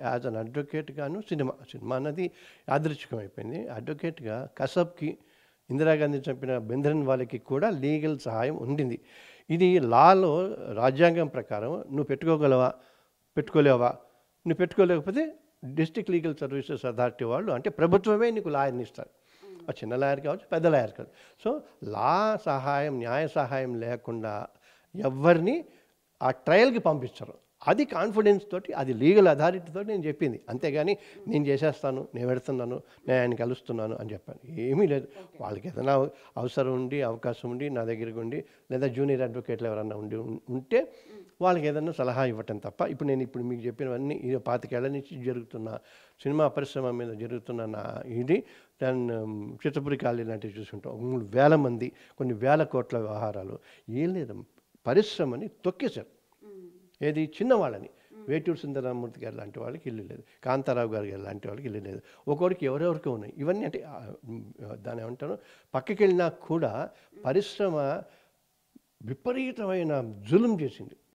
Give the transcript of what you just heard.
As an అడ్వకేట్గాను cinema అన్నది యాదృచ్ఛికం అయిపోయింది. అడ్వకేట్గా కసబ్కి, ఇందిరాగాంధీ చంపిన బెంద్రన్ వాళ్ళకి కూడా లీగల్ సహాయం ఉండింది. ఇది లాలో రాజ్యాంగం ప్రకారం నువ్వు పెట్టుకోగలవా, పెట్టుకోలేవా, నువ్వు పెట్టుకోలేకపోతే డిస్ట్రిక్ట్ లీగల్ సర్వీసెస్ అథారిటీ వాళ్ళు, అంటే ప్రభుత్వమే నీకు లాయర్ని ఇస్తారు. ఆ చిన్న లాయర్ కావచ్చు, పెద్ద లాయర్ కావచ్చు. సో లా సహాయం, న్యాయ సహాయం లేకుండా ఎవరిని ఆ ట్రయల్కి పంపించరు. అది కాన్ఫిడెన్స్ తోటి, అది లీగల్ అథారిటీతో నేను చెప్పింది. అంతేగాని నేను చేసేస్తాను, నేను పెడుతున్నాను, నేను ఆయన కలుస్తున్నాను అని చెప్పాను. ఏమీ లేదు. వాళ్ళకి ఏదైనా అవసరం ఉండి, అవకాశం ఉండి నా దగ్గరికి ఉండి, లేదా జూనియర్ అడ్వకేట్లు ఎవరన్నా ఉంటే వాళ్ళకి ఏదైనా సలహా ఇవ్వటం తప్ప, ఇప్పుడు మీకు చెప్పినవన్నీ 25 ఏళ్ల నుంచి జరుగుతున్న సినిమా పరిశ్రమ మీద జరుగుతున్న ఇది దాన్ని చిత్తపురి కాళీ లాంటివి చూసుకుంటాం. 3,000 మంది, కొన్ని వేల కోట్ల వ్యవహారాలు. ఏం లేదు, పరిశ్రమని తొక్కేశారు. ఏది చిన్నవాళ్ళని, వేటూరు సుందరరామూర్తి గారు లాంటి వాళ్ళకి ఇల్లు లేదు, కాంతారావు గారు లాంటి వాళ్ళకి ఇల్లు లేదు, ఒక్కొక్కరికి ఎవరెవరికో ఉన్నాయి. ఇవన్నీ అంటే దాని ఏమంటారు, పక్కకి వెళ్ళినా కూడా పరిశ్రమ విపరీతమైన జులుం చేసింది.